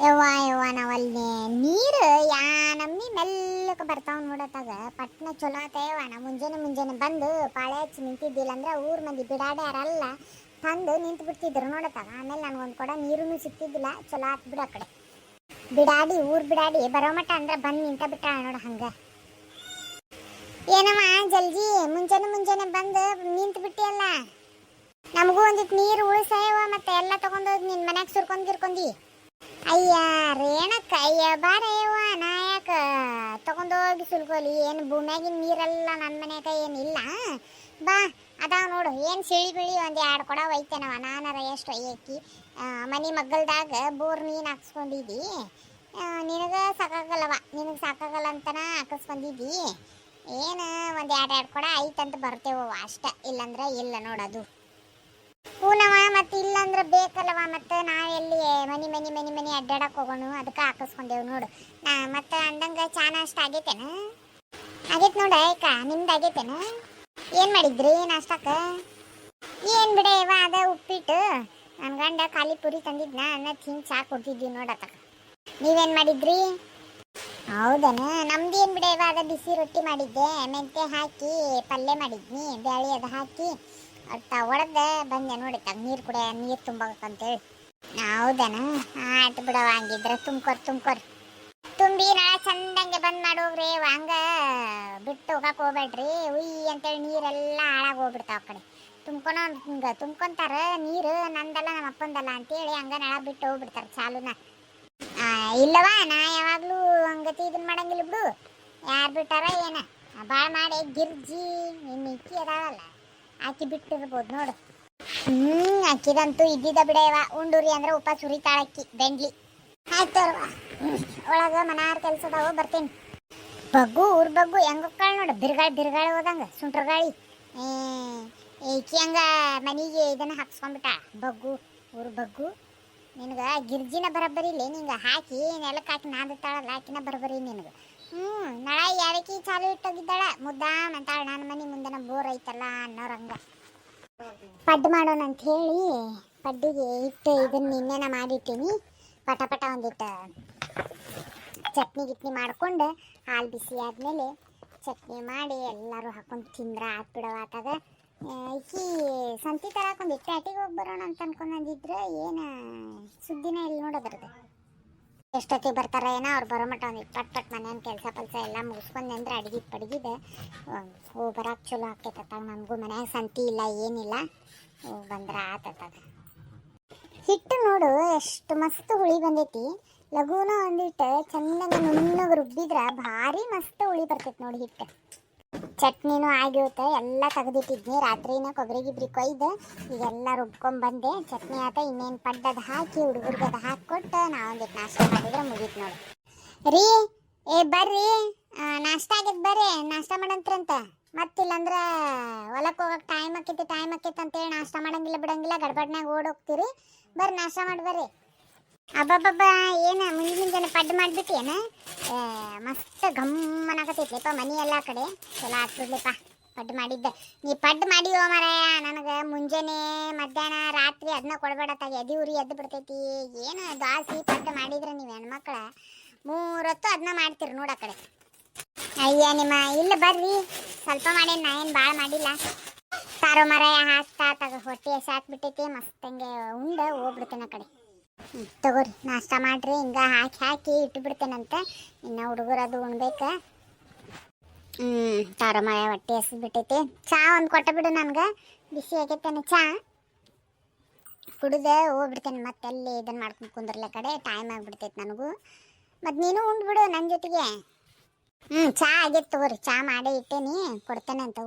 ಯವ್ವ ಯವ್ವ ನಾವಲ್ಲಿ ನೀರು ಯಾ ನಮ್ಮಿ ಮೆಲ್ಲಕ್ಕೆ ಬರ್ತಾವ ನೋಡತ್ತಾಗ ಪಟ್ನ ಚಲೋ ಆತೇವ ನಾ ಮುಂಜಾನೆ ಮುಂಜಾನೆ ಬಂದು ಪಾಳೆ ಹಚ್ಚಿ ನಿಂತಿದ್ದಿಲ್ಲ ಅಂದ್ರೆ ಊರ್ ಮಂದಿ ಬಿಡಾಡ್ಯಾರಲ್ಲ ತಂದು ನಿಂತು ಬಿಡ್ತಿದ್ರು ನೋಡತ್ತಾಗ. ಆಮೇಲೆ ನನಗೊಂದು ಕೊಡ ನೀರೂ ಸಿಕ್ತಿದ್ದಿಲ್ಲ. ಚಲೋ ಆತ್ ಬಿಡ ಆ ಕಡೆ ಬಿಡಾಡಿ ಊರ್ ಬಿಡಾಡಿ ಬರೋ ಮಟ್ಟ ಅಂದ್ರೆ ಬಂದು ನಿಂತ ಬಿಟ್ಟಾಳ ನೋಡ. ಹಂಗ ಏನಮ್ಮ ಜಲ್ದಿ ಮುಂಜಾನೆ ಮುಂಜಾನೆ ಬಂದು ನಿಂತು ಬಿಟ್ಟಿಯಲ್ಲ. ನಮಗೂ ಒಂದಿಟ್ಟು ನೀರು ಉಳಿಸಾಯವ ಮತ್ತೆ ಎಲ್ಲ ತಗೊಂಡೋಗಿ ನಿನ್ನ ಮನ್ಯಾಗ ಸುರ್ಕೊಂಡಿ. ಅಯ್ಯ ರೇಣಕ್ಕ ಅಯ್ಯ ಬಾರಯ್ಯವ್ವ ನಾ ಯಾಕ ತಗೊಂಡೋಗಿ ಸುಲ್ಕೋಲಿ. ಏನು ಭೂಮ್ಯಾಗಿನ ನೀರೆಲ್ಲ ನನ್ನ ಮನ್ಯಾಗ ಏನಿಲ್ಲ. ಬಾ ಅದಾವ ನೋಡು ಏನು ಸಿಳಿ ಬಿಳಿ ಒಂದು 2 ಕೊಡ ಒಯ್ತೇನವ. ನಾನಾರ ಎಷ್ಟು ಒಯ್ಯಕ್ಕಿ ಮನೆ ಮಗ್ಗಲ್ದಾಗ ಬೋರ್ ನೀನು ಹಾಕ್ಸ್ಕೊಂಡಿದ್ದಿ. ನಿನಗೆ ಸಾಕಾಗಲ್ಲವ, ನಿನಗೆ ಸಾಕಾಗಲ್ಲ ಅಂತನ ಹಾಕಿಸ್ಕೊಂಡಿದ್ದಿ. ಏನು ಒಂದು 2 ಕೊಡ ಐತಂತ ಬರ್ತೇವವ ಅಷ್ಟ, ಇಲ್ಲಂದ್ರೆ ಇಲ್ಲ ನೋಡೋದು. ಹೂನವ ಮತ್ತೆ ಇಲ್ಲಂದ್ರೆ ಬೇಕಲ್ಲವ. ಮತ್ತೆ ನಾವೆಲ್ಲಿ ಮನಿ ಅಡ್ಡಾಡಕ್ಕೆ ಹೋಗೋಣ, ಅದಕ್ಕೆ ಹಾಕಿಸ್ಕೊಂಡೇವು ನೋಡು. ಮತ್ತೆ ಅಂದಂಗೆ ಚಾನ ಅಷ್ಟು ಆಗೈತೇನ? ಆಗೈತೆ ನೋಡ ಅಯ್ಕ, ನಿಮ್ದು ಆಗೈತೇನ? ಏನು ಮಾಡಿದ್ರಿ ನಾಷ್ಟಕ್ಕೆ? ಏನು ಬಿಡೆ ಇವ ಅದ ಉಪ್ಪಿಟ್ಟು. ನನ್ನ ಗಂಡ ಖಾಲಿ ಪುರಿ ತಂದಿದ್ನ ಅನ್ನೋದು ಹಿಂಗೆ ಚಾ ಕೊಡ್ತಿದ್ವಿ ನೋಡತ್ತ. ನೀವೇನು ಮಾಡಿದ್ರಿ? ಹೌದನ? ನಮ್ದು ಏನು ಬಿಡೆ ಇವ ಅದ ಬಿಸಿ ರೊಟ್ಟಿ ಮಾಡಿದ್ದೆ, ಮೆಂತೆ ಹಾಕಿ ಪಲ್ಯ ಮಾಡಿದ್ನಿ, ಬ್ಯಾಳಿ ಅದು ಹಾಕಿ ಅಟ್ಟ ಒಡೆದ ಬಂದೆ ನೋಡಿ. ನೀರು ಕುಡಿಯ ನೀರು ತುಂಬಬೇಕಂತೇಳಿ. ಹೌದನ? ಆಯ್ತು ಬಿಡವ, ಹಂಗಿದ್ರೆ ತುಂಬ್ಕೊರ್ ತುಂಬಿ ನಾಳೆ ಚಂದಂಗೆ ಬಂದ್ ಮಾಡೋಗ್ರಿ. ಹಂಗ ಬಿಟ್ಟು ಹೋಗಕ್ಕೆ ಹೋಗ್ಬೇಡ್ರಿ. ಉಯ್ ಅಂತೇಳಿ ನೀರೆಲ್ಲ ಹಾಳಾಗಿ ಹೋಗ್ಬಿಡ್ತಾವ ಆ ಕಡೆ. ತುಂಬ್ಕೊಂತಾರ ನೀರು. ನಂದಲ್ಲ ನಮ್ಮ ಅಪ್ಪಂದಲ್ಲ ಅಂತೇಳಿ ಹಂಗ ನಾಳ ಬಿಟ್ಟು ಹೋಗ್ಬಿಡ್ತಾರೆ ಚಾಲುನ. ಇಲ್ಲವ ನಾ ಯಾವಾಗಲೂ ಹಂಗತಿ ಇದನ್ನ ಮಾಡಂಗಿಲ್ಲ ಬಿಡು. ಯಾರು ಬಿಟ್ಟಾರ ಏನ ಭಾಳ ಮಾಡಿ ಗಿರ್ಜಿ ನಿನ್ನ ಇಕ್ಕಿ ಅದಾವಲ್ಲ ಆಕಿ ಬಿಟ್ಟಿರ್ಬೋದು ನೋಡು. ಅಕ್ಕಿದಂತೂ ಇದ್ದಿದ್ದ ಬಿಡವ. ಉಂಡೂರಿ ಅಂದ್ರೆ ಉಪ ಸುರಿತಾಳಕ್ಕಿ ಬೆಂಡ್ಲಿ. ಆಯ್ತವ್ರವ, ಒಳಗೆ ಮನಾರ್ ಕೆಲ್ಸದಾವ, ಬರ್ತೇನೆ. ಊರ್ ಬಗ್ಗು ಹೆಂಗ ಹೋಗ್ತಾಳ ನೋಡು, ಬಿರುಗಾಳಿ ಹೋದಂಗ ಸುಂಟ್ರ ಗಾಳಿ. ಈಕಿ ಹಂಗ ಮನೆಗೆ ಇದನ್ನ ಹಾಕ್ಸ್ಕೊಂಡ್ಬಿಟ್ಟ ಊರ್ ಬಗ್ಗು. ನಿನಗೆ ಗಿರ್ಜಿನ ಬರಬ್ಬರಿ ಇಲ್ಲ, ನಿಂಗೆ ಹಾಕಿ ನೆಲಕ್ಕೆ ಹಾಕಿ ನಾದಿರ್ತಾಳಲ್ಲ ಆಕಿನ ಬರಬರಿ ನಿನಗೆ. ನಾಳೆ ಯಾರಕಿ ಚಾಲು ಇಟ್ಟೋಗಿದ್ದಾಳ ಮುದ್ದಾಮ್ ಅಂತಾಳ. ನನ್ನ ಮನೆ ಮುಂದೆ ಬೋರ್ ಐತಲ್ಲ ಅನ್ನೋರಂಗ. ಪಡ್ಡು ಮಾಡೋಣ ಅಂತ ಹೇಳಿ ಪಡ್ಡಿಗೆ ಇಟ್ಟು ಇದನ್ನ ನಿನ್ನೆನ ಮಾಡಿಟ್ಟೀನಿ. ಪಟ ಒಂದಿಟ್ಟು ಚಟ್ನಿ ಮಾಡ್ಕೊಂಡು ಹಾಲು ಬಿಸಿ ಆದಮೇಲೆ ಚಟ್ನಿ ಮಾಡಿ ಎಲ್ಲರೂ ಹಾಕೊಂಡು ತಿಂದ್ರೆ ಆತ್ಬಿಡವಾತಾಗ. ಈಕಿ ಸಂತಿ ತರಾಕೊಂದಿಟ್ಟು ಪ್ಯಾಟಿಗೆ ಹೋಗಿ ಬರೋಣ ಅಂತ ಅನ್ಕೊಂಡಂದಿದ್ರೆ ಏನು ಸುದ್ದಿನ ಇಲ್ಲಿ ನೋಡೋದ್ರದ್ದು. ಎಷ್ಟೊತ್ತಿಗೆ ಬರ್ತಾರ ಏನೋ ಅವ್ರು ಬರೋ ಮಟ್ಟ ಒಂದಿಟ್ಟು ಪಟ್ ಮನೇನ ಕೆಲಸ ಎಲ್ಲ ಮುಗಿಸ್ಕೊಂಡೆ ಅಂದ್ರೆ ಅಡ್ಗಿದ್ದು ಹೋಗಿ ಬರೋಕೆ ಚಲೋ ಆಗ್ತೈತತ್ತಾಗ. ನಮಗೂ ಮನ್ಯಾಗ ಸಂತಿ ಇಲ್ಲ ಏನಿಲ್ಲ, ಹೋಗಿ ಬಂದ್ರೆ ಆತತ್ತಾಗ. ಹಿಟ್ಟು ನೋಡು ಎಷ್ಟು ಮಸ್ತ್ ಹುಳಿ ಬಂದೈತಿ. ಲಘುನ ಒಂದಿಟ್ಟು ಚೆನ್ನಾಗಿ ನುಣ್ಣಗೆ ರುಬ್ಬಿದ್ರೆ ಭಾರಿ ಮಸ್ತ್ ಹುಳಿ ಬರ್ತೈತಿ ನೋಡಿ ಹಿಟ್ಟು. ಚಟ್ನಿನೂ ಆಗಿರುತ್ತೆ, ಎಲ್ಲ ತೆಗೆದಿಟ್ಟಿದ್ನಿ ರಾತ್ರಿನ. ಕೊಬ್ಬರಿ ಗಿಬ್ರಿ ಕೊಯ್ದು ಈಗೆಲ್ಲ ರುಬ್ಕೊಂಡ್ಬಂದೆ. ಚಟ್ನಿ ಆತ, ಇನ್ನೇನು ಪಡ್ಡದ ಹಾಕಿ ಹುಡುಗರಿಗೆ ಅದು ಹಾಕಿಕೊಟ್ಟು ನಾವು ಒಂದಿಟ್ಟು ನಾಷ್ಟ ಮಾಡಿದ್ರೆ ಮುಗೀತು ನೋಡಿ. ರೀ ಬರ್ರಿ, ನಾಷ್ಟ ಆಗಿದ್ದು ಬರ್ರಿ, ನಾಷ್ಟ ಮಾಡಂತ್ರಂತ. ಮತ್ತಿಲ್ಲಂದ್ರೆ ಹೊಲಕ್ಕೆ ಹೋಗಕ್ಕೆ ಟೈಮ್ ಆಕೈತಿ ಅಂತೇಳಿ ನಾಷ್ಟ ಮಾಡಂಗಿಲ್ಲ ಬಿಡಂಗಿಲ್ಲ, ಗಡ್ಬಡ್ನಾಗ ಓಡೋಗ್ತೀರಿ. ಬರ್ರಿ ನಾಷ್ಟ ಮಾಡಿ ಬರ್ರಿ. ಅಬ್ಬಬ್ಬಬ್ಬ ಏನು ಮುಂಜಾನೆ ಪಡ್ಡು ಮಾಡಿಬಿಟ್ಟು ಏನು ಮಸ್ತ್ ಗಮ್ಮನಾಗತೈತ್ಲಿಪ್ಪ ಮನೆ ಎಲ್ಲ ಕಡೆ. ಚಲೋ ಆಗ್ತಿರ್ಲಿಪ್ಪ ಪಡ್ಡು ಮಾಡಿದ್ದೆ. ನೀ ಪಡ್ಡು ಮಾಡಿವೋ ಮಾರಾಯ, ನನಗೆ ಮುಂಜಾನೆ ಮಧ್ಯಾಹ್ನ ರಾತ್ರಿ ಅದನ್ನ ಕೊಡಬೇಡತ್ತಾಗ ಎದಿ ಉರಿ ಎದ್ದು ಬಿಡ್ತೈತಿ. ಏನು ದಾಸಿ ಪಡ್ಡು ಮಾಡಿದ್ರೆ ನೀವು ಹೆಣ್ಮಕ್ಳ 3 ಹೊತ್ತು ಅದನ್ನ ಮಾಡ್ತೀರಿ ನೋಡು ಆ ಕಡೆ. ಅಯ್ಯ ನಿಮ್ಮ ಇಲ್ಲ ಬರ್ರಿ, ಸ್ವಲ್ಪ ಮಾಡೇನು, ನಾ ಏನು ಭಾಳ ಮಾಡಿಲ್ಲ. ಸಾರೋ ಮಾರಾಯ ಹಾಕ್ತಾ ಹೊಟ್ಟೆ ಸಾಕ್ಬಿಟ್ಟೈತಿ. ಮಸ್ತಂಗೆ ಉಂಡೆ ಹೋಗ್ಬಿಡ್ತೇನೆ ಆ ಕಡೆ. ತಗೋರಿ ನಾಷ್ಟ ಮಾಡ್ರಿ. ಹಿಂಗೆ ಹಾಕಿ ಇಟ್ಟು ಬಿಡ್ತೇನಂತ. ಇನ್ನು ಹುಡುಗರು ಅದು ಉಣ್ಬೇಕು. ತಾರೋ ಮಾರಾಯ ಹೊಟ್ಟೆ ಹಸಿದ್ಬಿಟ್ಟೈತಿ. ಚಾ ಒಂದು ಕೊಟ್ಟ ಬಿಡು ನನಗೆ, ಬಿಸಿ ಆಗೈತೇನೆ ಚಾ ಕುಡಿದೆ ಹೋಗ್ಬಿಡ್ತೇನೆ. ಮತ್ತೆ ಅಲ್ಲಿ ಇದನ್ನು ಮಾಡ್ಕೊಂಡು ಕುಂದ್ರಲ್ಲ ಕಡೆ ಟೈಮ್ ಆಗಿಬಿಡ್ತೈತೆ ನನಗೂ. ಮತ್ತು ನೀನು ಉಂಡ್ಬಿಡು ನನ್ನ ಜೊತೆಗೆ. ಚಾ ಆಗೈತೆ ತಗೋರಿ, ಚಾ ಮಾಡೇ ಇಟ್ಟೇನಿ, ಕೊಡ್ತೇನೆ ಅಂತ.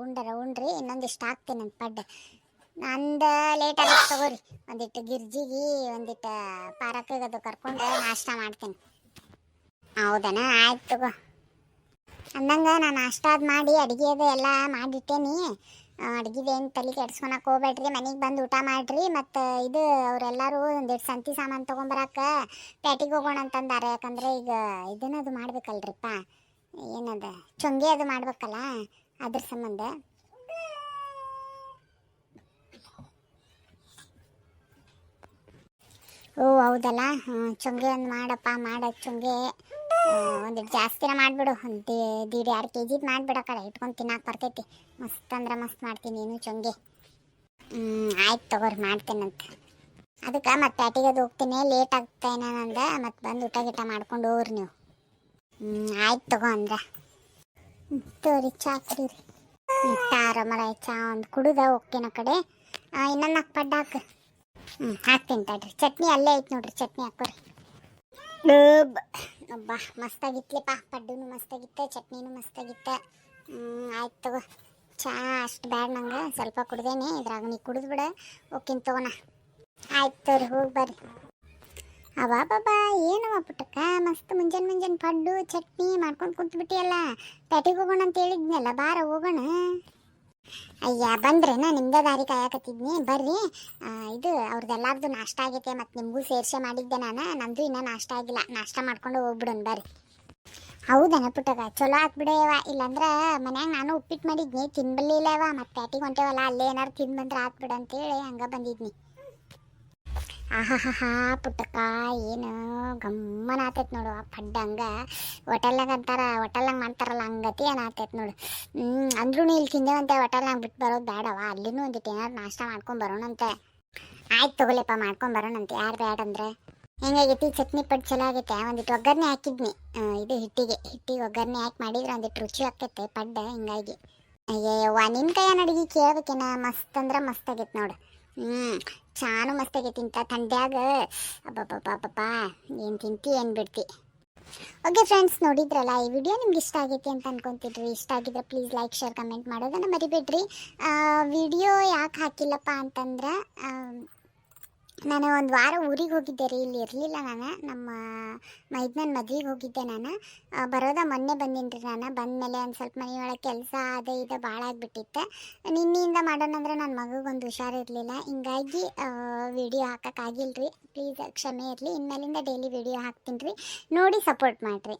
ಉಂಡ್ರಿ, ಇನ್ನೊಂದಿಷ್ಟು ಹಾಕ್ತೇನೆ ಪಡ್ಡು. ನಂದು ಲೇಟ್ ಆಗುತ್ತೆ ತಗೋರಿ. ಒಂದಿಟ್ಟು ಗಿರ್ಜಿಗೆ ಒಂದಿಟ್ಟು ಪಾರಕ್ಕಿಗೆ ಅದು ಕರ್ಕೊಂಡು ನಾಷ್ಟ ಮಾಡ್ತೇನೆ. ಹೌದನ? ಆಯ್ತು ತಗೋ. ಅಂದಂಗೆ ನಾನು ನಾಷ್ಟ ಅದು ಮಾಡಿ ಅಡುಗೆ ಅದು ಎಲ್ಲ ಮಾಡಿಟ್ಟೇನಿ. ಅಡುಗೆದೇನು ತಲೆ ಕೆಡ್ಸ್ಕೊಳಕ್ಕೆ ಹೋಗ್ಬೇಡ್ರಿ, ಮನೆಗೆ ಬಂದು ಊಟ ಮಾಡಿರಿ. ಮತ್ತು ಇದು ಅವರೆಲ್ಲರೂ ಒಂದಿಟ್ಟು ಸಂತಿ ಸಾಮಾನು ತೊಗೊಂಬರಕ್ಕೆ ಪ್ಯಾಟಿಗೆ ಹೋಗೋಣ ಅಂತಂದಾರೆ. ಯಾಕಂದರೆ ಈಗ ಇದನ್ನದು ಮಾಡ್ಬೇಕಲ್ರಿಪ್ಪ, ಏನದ ಚೊಂಗೆ ಅದು ಮಾಡ್ಬೇಕಲ್ಲ, ಅದ್ರ ಸಂಬಂಧ. ಓ ಹೌದಲ್ಲ, ಚೊಂಗೆ ಒಂದು ಮಾಡಪ್ಪ, ಮಾಡೋದು ಚೊಂಗೆ ಒಂದಿಟ್ಟು ಜಾಸ್ತಿನ ಮಾಡಿಬಿಡು, ಒಂದು ದೀಡ್ 2 kg ಮಾಡಿಬಿಡ ಕಡೆ ಇಟ್ಕೊಂಡು ತಿನ್ನಕ್ಕೆ ಬರ್ತೈತಿ. ಮಸ್ತ್ ಅಂದ್ರೆ ಮಸ್ತ್ ಮಾಡ್ತೀನಿ ನೀನು ಚೊಂಗೆ. ಆಯ್ತು ತಗೋರಿ, ಮಾಡ್ತೇನಂತ. ಅದಕ್ಕೆ ಮತ್ತೆ ಪ್ಯಾಟಿಗೆ ಅದು ಹೋಗ್ತೀನಿ, ಲೇಟ್ ಆಗ್ತೇನೆ ನಂದ, ಮತ್ತೆ ಬಂದು ಊಟ ಗಿಟ ಮಾಡ್ಕೊಂಡು ಹೋಗ್ರಿ ನೀವು. ಆಯ್ತು ತಗೋ ಅಂದ್ರೆ. ತೋರಿ ಚಾ ಕುಡೀರಿ. ತಾರ ಮರ ಚಾ ಒಂದು ಕುಡಿದ ಹೋಗ್ತೀನಿ ಆ ಕಡೆ. ಇನ್ನೊಂದು 4 ಪಡ್ಡು ಹಾಕು. ಹಾಕ್ತೀನಿ ತಡ್ರಿ. ಚಟ್ನಿ ಅಲ್ಲೇ ಐತೆ ನೋಡ್ರಿ, ಚಟ್ನಿ ಹಾಕೋರಿ. ಅಬ್ಬಾ ಮಸ್ತಾಗಿತ್ಲಿಪ್ಪ, ಪಡ್ಡುನು ಮಸ್ತಾಗಿತ್ತು, ಚಟ್ನಿನೂ ಮಸ್ತಾಗಿತ್ತು. ಆಯ್ತು ತಗೋ. ಚಾ ಅಷ್ಟು ಬ್ಯಾಡ ನಂಗೆ, ಸ್ವಲ್ಪ ಕುಡ್ದೇನೆ, ಇದ್ರಾಗ ನೀ ಕುಡಿದ್ಬಿಡ ಓಕೆನ್ ತಗೋಣ. ಆಯ್ತು ತೋರಿ, ಹೋಗಿ ಬರ್ರಿ. ಅಬ್ಬಾ ಏನವ ಪುಟ್ಟಕ್ಕ, ಮಸ್ತ್ ಮುಂಜಾನೆ ಪಡ್ಡು ಚಟ್ನಿ ಮಾಡ್ಕೊಂಡು ಕುಂತ್ಬಿಟ್ಟಿಯಲ್ಲ. ಪ್ಯಾಟಿಗೆ ಹೋಗೋಣ ಅಂತ ಹೇಳಿದ್ನಲ್ಲ, ಬಾರ ಹೋಗೋಣ. ಅಯ್ಯ ಬಂದ್ರೇನ, ನಿಮ್ದೇ ದಾರಿ ಕಾಯಕತ್ತಿದ್ನಿ, ಬರ್ರಿ. ಇದು ಅವ್ರದ್ದೆಲ್ಲಾರ್ದು ನಾಷ್ಟ ಆಗೈತೆ, ಮತ್ತು ನಿಮಗೂ ಸೇರ್ಸೆ ಮಾಡಿದ್ದೆ ನಾನು. ನಂದು ಇನ್ನೂ ನಾಷ್ಟ ಆಗಿಲ್ಲ, ನಾಷ್ಟ ಮಾಡ್ಕೊಂಡು ಹೋಗ್ಬಿಡೋಣ ಬರ್ರಿ. ಹೌದನ ಪುಟ್ಟಗ, ಚಲೋ ಆಗ್ಬಿಡೇವ. ಇಲ್ಲಾಂದ್ರೆ ಮನ್ಯಾಗ ನಾನು ಉಪ್ಪಿಟ್ಟು ಮಾಡಿದ್ನಿ, ತಿನ್ಬಲ್ಲಿಲ್ಲವ. ಮತ್ತು ಪ್ಯಾಟಿಗೆ ಹೊಂಟೇವಲ್ಲ, ಅಲ್ಲೇ ಏನಾರು ತಿಂದು ಬಂದ್ರೆ ಆತ್ಬಿಡ ಅಂತೇಳಿ ಹಂಗೆ ಬಂದಿದ್ನಿ. ಆಹಾ ಪುಟ್ಟಕ್ಕ, ಏನು ಗಮ್ಮನ ಆತೈತೆ ನೋಡು ಆ ಪಡ್ಡ. ಹಂಗೆ ಹೋಟೆಲ್ನಾಗ ಅಂತಾರ, ಹೋಟೆಲ್ನಾಗ ಮಾಡ್ತಾರಲ್ಲ, ಹಂಗತಿ ಏನು ಆತೈತೆ ನೋಡು. ಅಂದ್ರೂ ಇಲ್ಲಿ ತಿಂದೇವಂತೆ, ಹೋಟೆಲ್ನಾಗ ಬಿಟ್ಟು ಬರೋದು ಬೇಡವ, ಅಲ್ಲಿನೂ ಒಂದಿಟ್ಟು ಏನಾರು ನಾಷ್ಟ ಮಾಡ್ಕೊಂಡು ಬರೋಣಂತೆ. ಆಯ್ತು ತಗೊಲೆಪ್ಪ, ಮಾಡ್ಕೊಂಡು ಬರೋಣಂತೆ, ಯಾರು ಬೇಡ ಅಂದ್ರೆ. ಹೆಂಗಾಗೈತಿ ಚಟ್ನಿ ಪಡ್ಡು? ಚಲೋ ಆಗೈತೆ. ಒಂದಿಟ್ಟು ಒಗ್ಗರಣೆ ಹಾಕಿದ್ನಿ, ಇದು ಹಿಟ್ಟಿಗೆ ಒಗ್ಗರಣೆ ಹಾಕಿ ಮಾಡಿದ್ರೆ ಒಂದಿಟ್ಟು ರುಚಿ ಆಗ್ತೈತೆ ಪಡ್ಡ. ಹಿಂಗಾಗಿ ಅಯ್ಯವ್ವ, ನಿನ್ನ ಕೈಯನ್ನು ಅಡುಗೆ ಕೇಳ್ಬೇಕೇನ, ಮಸ್ತ್ ಅಂದ್ರೆ ಮಸ್ತ್ ಆಗೈತೆ ನೋಡು. ಚಾನು ಮಸ್ತ್ ಆಗೈತಿ ಇಂಥ ಥಂಡ್ಯಾಗ. ಅಬ್ಬಬ್ಬಬ್ಬಬ್ಬ, ಏನು ತಿಂತಿ ಏನು ಬಿಡ್ತಿ. ಓಕೆ ಫ್ರೆಂಡ್ಸ್, ನೋಡಿದ್ರಲ್ಲ ಈ ವಿಡಿಯೋ ನಿಮ್ಗೆ ಇಷ್ಟ ಆಗೈತಿ ಅಂತ ಅನ್ಕೊಂತಿದ್ರಿ. ಇಷ್ಟ ಆಗಿದ್ರೆ ಪ್ಲೀಸ್ ಲೈಕ್, ಶೇರ್, ಕಮೆಂಟ್ ಮಾಡೋದನ್ನು ಮರಿಬೇಡ್ರಿ. ವಿಡಿಯೋ ಯಾಕೆ ಹಾಕಿಲ್ಲಪ್ಪ ಅಂತಂದ್ರೆ, ನಾನು ಒಂದು ವಾರ ಊರಿಗೆ ಹೋಗಿದ್ದೆ ರೀ, ಇಲ್ಲಿ ಇರಲಿಲ್ಲ ನಾನು. ನಮ್ಮ ಮೈದ್ನನ್ನ ಮದ್ವೆಗೆ ಹೋಗಿದ್ದೆ ನಾನು. ಬರೋದ ಮೊನ್ನೆ ಬಂದೀನಿ ರೀ ನಾನು. ಬಂದಮೇಲೆ ಒಂದು ಸ್ವಲ್ಪ ಮನೆಯೊಳಗೆ ಕೆಲಸ ಅದು ಇದು ಭಾಳ ಆಗಿಬಿಟ್ಟಿತ್ತು. ನಿನ್ನೆಯಿಂದ ಮಾಡೋಣಂದ್ರೆ ನನ್ನ ಮಗುಗೊಂದು ಹುಷಾರಿರಲಿಲ್ಲ, ಹಿಂಗಾಗಿ ವಿಡಿಯೋ ಹಾಕೋಕ್ಕಾಗಿಲ್ಲ ರೀ. ಪ್ಲೀಸ್ ಕ್ಷಮೆ ಇರಲಿ. ಇನ್ಮೇಲಿಂದ ಡೈಲಿ ವಿಡಿಯೋ ಹಾಕ್ತೀನಿ ರೀ, ನೋಡಿ ಸಪೋರ್ಟ್ ಮಾಡಿರಿ.